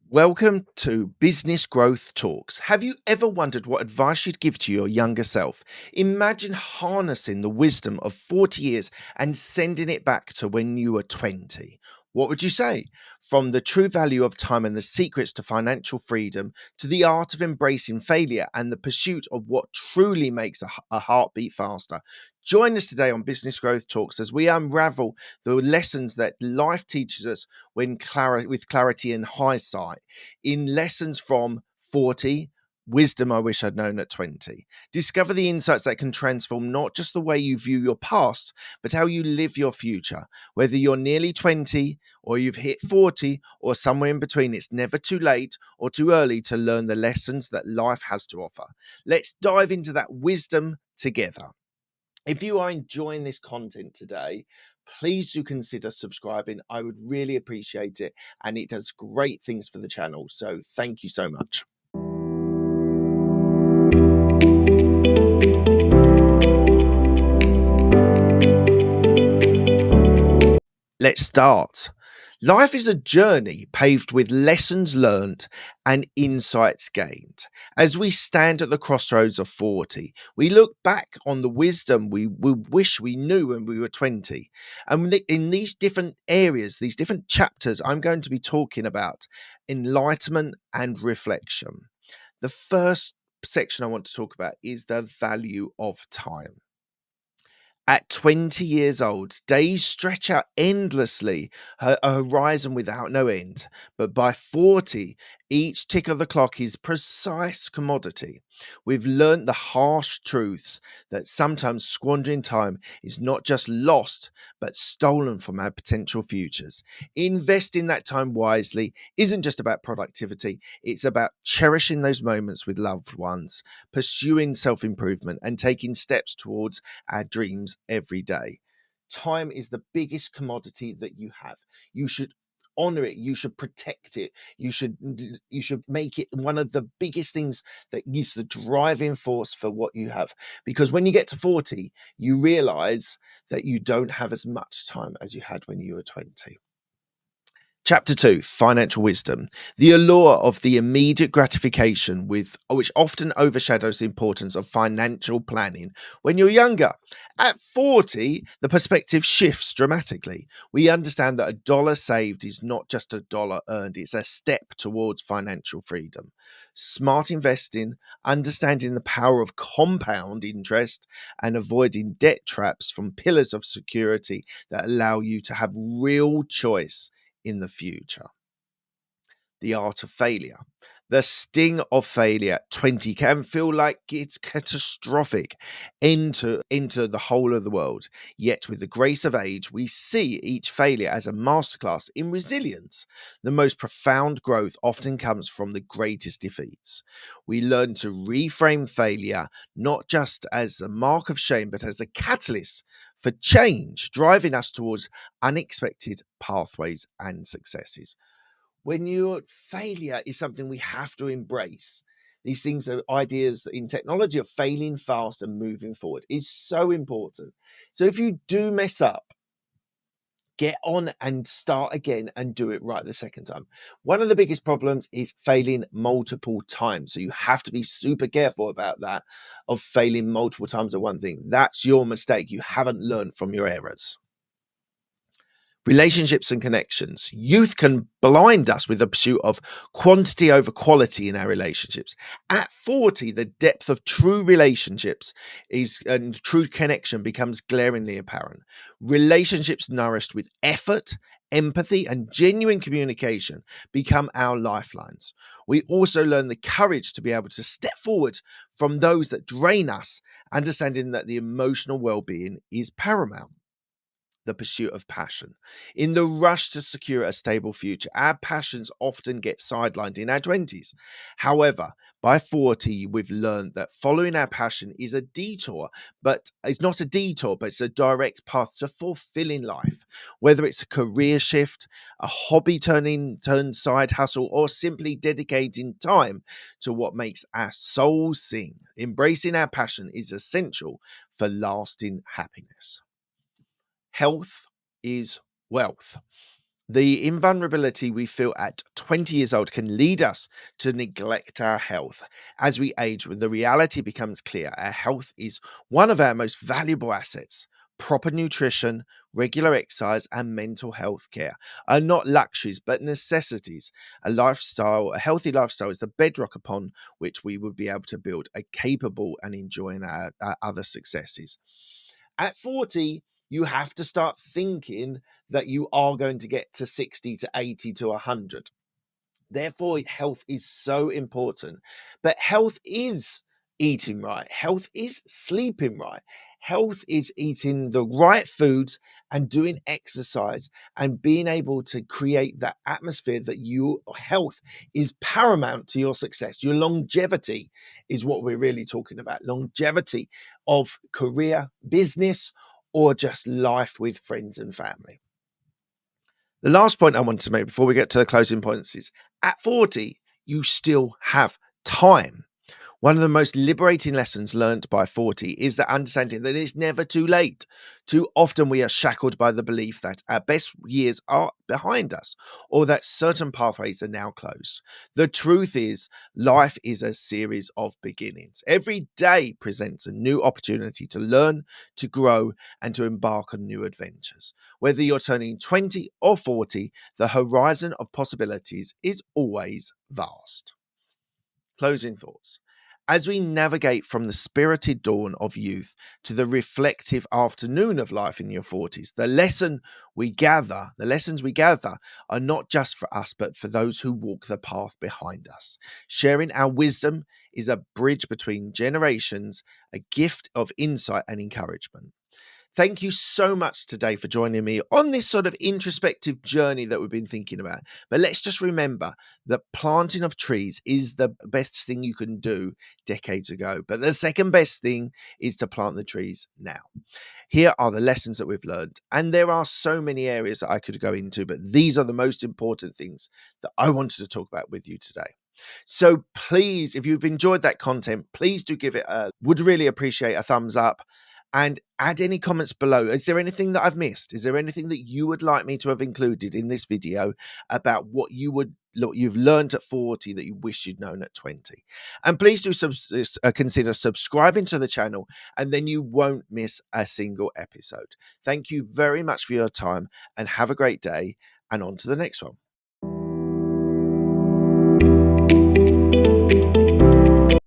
Welcome to Business Growth Talks. Have you ever wondered what advice you'd give to your younger self? Imagine harnessing the wisdom of 40 years and sending it back to when you were 20. What would you say? From the true value of time and the secrets to financial freedom, to the art of embracing failure and the pursuit of what truly makes a heartbeat faster. Join us today on Business Growth Talks as we unravel the lessons that life teaches us with clarity and hindsight in lessons from 40, wisdom I wish I'd known at 20. Discover the insights that can transform not just the way you view your past, but how you live your future. Whether you're nearly 20 or you've hit 40 or somewhere in between, it's never too late or too early to learn the lessons that life has to offer. Let's dive into that wisdom together. If you are enjoying this content today, please do consider subscribing. I would really appreciate it, and it does great things for the channel. So thank you so much. Let's start. Life is a journey paved with lessons learned and insights gained. As we stand at the crossroads of 40, we look back on the wisdom we wish we knew when we were 20. And in these different areas, these different chapters, I'm going to be talking about enlightenment and reflection. The first section I want to talk about is the value of time. At 20 years old, days stretch out endlessly, a horizon without no end. But by 40, each tick of the clock is precise commodity. We've learnt the harsh truths that sometimes squandering time is not just lost, but stolen from our potential futures. Investing that time wisely isn't just about productivity, it's about cherishing those moments with loved ones, pursuing self improvement, and taking steps towards our dreams every day. Time is the biggest commodity that you have. You should honor it, you should protect it, you should make it one of the biggest things that is the driving force for what you have, because when you get to 40 you realize that you don't have as much time as you had when you were 20. Chapter 2, Financial Wisdom. The allure of the immediate gratification which often overshadows the importance of financial planning when you're younger. At 40, the perspective shifts dramatically. We understand that a dollar saved is not just a dollar earned, it's a step towards financial freedom. Smart investing, understanding the power of compound interest, and avoiding debt traps from pillars of security that allow you to have real choice in the future. The art of failure. The sting of failure at 20 can feel like it's catastrophic into the whole of the world. Yet, with the grace of age, we see each failure as a masterclass in resilience. The most profound growth often comes from the greatest defeats. We learn to reframe failure not just as a mark of shame, but as a catalyst for change, driving us towards unexpected pathways and successes. When your failure is something we have to embrace. These things are ideas in technology of failing fast and moving forward is so important. So if you do mess up, get on and start again and do it right the second time. One of the biggest problems is failing multiple times. So you have to be super careful about that, of failing multiple times at one thing. That's your mistake. You haven't learned from your errors. Relationships and connections. Youth can blind us with the pursuit of quantity over quality in our relationships. At 40, the depth of true relationships is and true connection becomes glaringly apparent. Relationships nourished with effort, empathy, and genuine communication become our lifelines. We also learn the courage to be able to step forward from those that drain us, understanding that the emotional well-being is paramount. The pursuit of passion. In the rush to secure a stable future, our passions often get sidelined in our 20s. However, by 40, we've learned that following our passion is a detour, but it's not a detour, but it's a direct path to fulfilling life. Whether it's a career shift, a hobby turned side hustle, or simply dedicating time to what makes our soul sing. Embracing our passion is essential for lasting happiness. Health is wealth. The invulnerability we feel at 20 years old can lead us to neglect our health. As we age, the reality becomes clear. Our health is one of our most valuable assets. Proper nutrition, regular exercise, and mental health care are not luxuries but necessities. A healthy lifestyle is the bedrock upon which we would be able to build a capable and enjoying our other successes. At 40, you have to start thinking that you are going to get to 60 to 80 to 100. Therefore, health is so important. But health is eating right, health is sleeping right, health is eating the right foods and doing exercise and being able to create that atmosphere that your health is paramount to your success. Your longevity is what we're really talking about, longevity of career, business, or just life with friends and family. The last point I want to make before we get to the closing points is at 40, you still have time. One of the most liberating lessons learned by 40 is the understanding that it's never too late. Too often we are shackled by the belief that our best years are behind us or that certain pathways are now closed. The truth is, life is a series of beginnings. Every day presents a new opportunity to learn, to grow, and to embark on new adventures. Whether you're turning 20 or 40, the horizon of possibilities is always vast. Closing thoughts. As we navigate from the spirited dawn of youth to the reflective afternoon of life in your 40s, the lessons we gather are not just for us, but for those who walk the path behind us. Sharing our wisdom is a bridge between generations, a gift of insight and encouragement. Thank you so much today for joining me on this sort of introspective journey that we've been thinking about. But let's just remember that planting of trees is the best thing you can do decades ago. But the second best thing is to plant the trees now. Here are the lessons that we've learned. And there are so many areas that I could go into, but these are the most important things that I wanted to talk about with you today. So please, if you've enjoyed that content, please do give it would really appreciate a thumbs up and add any comments below. Is there anything that I've missed? Is there anything that you would like me to have included in this video about what you've learned at 40 that you wish you'd known at 20? And please do consider subscribing to the channel, and then you won't miss a single episode. Thank you very much for your time and have a great day, and on to the next one.